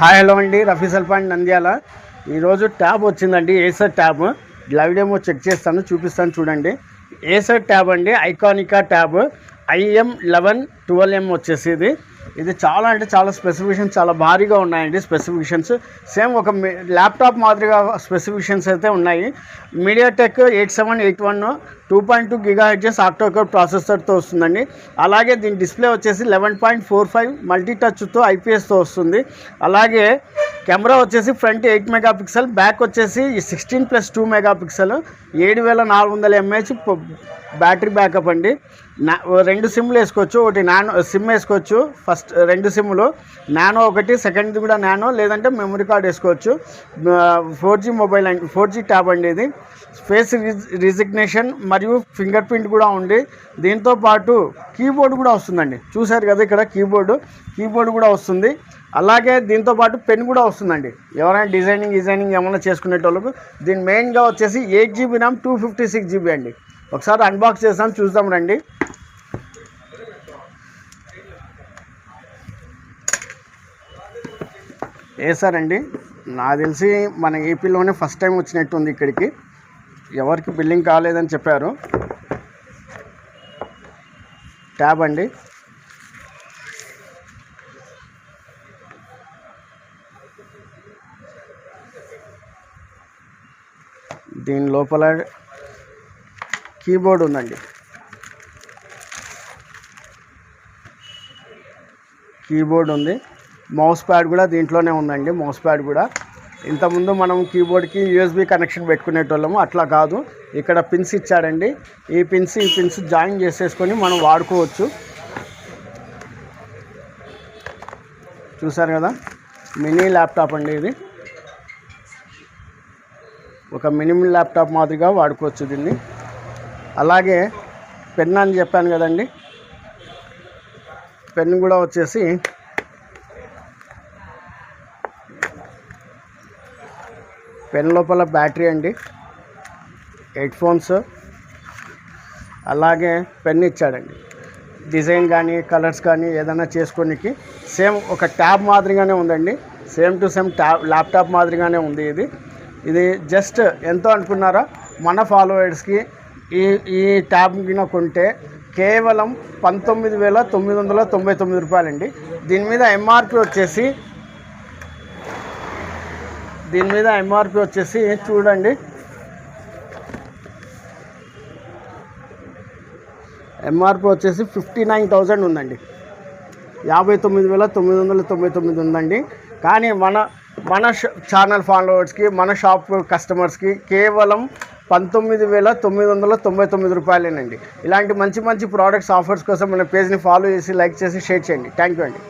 Hi hello అండి, రఫీ సల్పాన్ నంద్యాల. ఈరోజు tab వచ్చిందండి, Acer tab. Live demo check చేస్తాను, చూపిస్తాను చూడండి. ఏసర్ ట్యాబ్ అండి, ఐకానికా ట్యాబ్ IM1112M వచ్చేసి ఇది చాలా అంటే చాలా స్పెసిఫికేషన్స్ చాలా భారీగా ఉన్నాయండి. స్పెసిఫికేషన్స్ సేమ్ ఒక ల్యాప్టాప్ మాదిరిగా స్పెసిఫికేషన్స్ అయితే ఉన్నాయి. మీడియాటెక్ 8781 2.2 GHz ఆక్టోకోర్ ప్రాసెసర్తో వస్తుందండి. అలాగే దీని డిస్ప్లే వచ్చేసి 11.45 మల్టీ టచ్తో IPSతో వస్తుంది. అలాగే కెమెరా వచ్చేసి ఫ్రంట్ 8 మెగాపిక్సెల్, బ్యాక్ వచ్చేసి 16+2 మెగాపిక్సెల్, 7400 mAh బ్యాటరీ బ్యాకప్ అండి. రెండు సిమ్లు వేసుకోవచ్చు, ఒకటి నానో సిమ్ వేసుకోవచ్చు. ఫస్ట్ రెండు సిమ్లు, నానో ఒకటి, సెకండ్ది కూడా నానో, లేదంటే మెమరీ కార్డ్ వేసుకోవచ్చు. 4G మొబైల్ అండి, 4G ట్యాబ్ అండి ఇది. ఫేస్ రికగ్నిషన్ మరియు ఫింగర్ ప్రింట్ కూడా ఉంది. దీంతో పాటు కీబోర్డ్ కూడా వస్తుందండి. చూసారు కదా ఇక్కడ కీబోర్డ్ కూడా వస్తుంది. అలాగే దీంతో పాటు పెన్ కూడా వస్తుందండి. ఎవరైనా డిజైనింగ్ ఏమైనా చేసుకునేటోళ్ళకు. దీని మెయిన్గా వచ్చేసి 8GB RAM 256GB అండి. ఒకసారి అన్బాక్స్ చేస్తాం, చూద్దాం రండి. ఏసర్ అండి, నాకు తెలిసి మన ఏపీలోనే ఫస్ట్ టైం వచ్చినట్టుంది ఇక్కడికి. ఎవరికి బిల్లింగ్ కాలేదని చెప్పారు. ట్యాబ్ అండి, దీని లోపల కీబోర్డ్ ఉందండి. కీబోర్డ్ ఉంది, మౌస్ ప్యాడ్ కూడా దీంట్లోనే ఉందండి. మౌస్ ప్యాడ్ కూడా ఇంతకుముందు మనం కీబోర్డ్కి USB కనెక్షన్ పెట్టుకునేటోళ్ళము, అట్లా కాదు. ఇక్కడ పిన్స్ ఇచ్చాడండి. ఈ పిన్స్ జాయిన్ చేసేసుకొని మనం వాడుకోవచ్చు. చూసారు కదా, మినీ ల్యాప్టాప్ అండి ఇది. ఒక మినీ ల్యాప్టాప్ మాదిరిగా వాడుకోవచ్చు దీన్ని. అలాగే పెన్ అని చెప్పాను కదండి, పెన్ కూడా వచ్చేసి పెన్ లోపల బ్యాటరీ అండి, హెడ్ ఫోన్స్, అలాగే పెన్ ఇచ్చాడండి. డిజైన్ కానీ కలర్స్ కానీ ఏదైనా చేసుకోనికి సేమ్ ఒక ట్యాబ్ మాదిరిగానే ఉందండి. సేమ్ టు సేమ్ ల్యాప్టాప్ మాదిరిగానే ఉంది ఇది జస్ట్ ఎంతో అనుకున్నారా? మన ఫాలోవర్స్కి ఈ ట్యాబ్ కింద కొంటే కేవలం 19,999 రూపాయలండి. దీని మీద ఎంఆర్పి వచ్చేసి చూడండి, ఎంఆర్పి వచ్చేసి 59,000 ఉందండి. 59,999 ఉందండి. కానీ మన ఛానల్ ఫాలోవర్స్కి, మన షాప్ కస్టమర్స్కి కేవలం 19,999 రూపాయలేనండి. ఇలాంటి మంచి ప్రోడక్ట్స్ ఆఫర్స్ కోసం మన పేజ్ని ఫాలో చేసి, లైక్ చేసి, షేర్ చేయండి. థ్యాంక్ యూ అండి.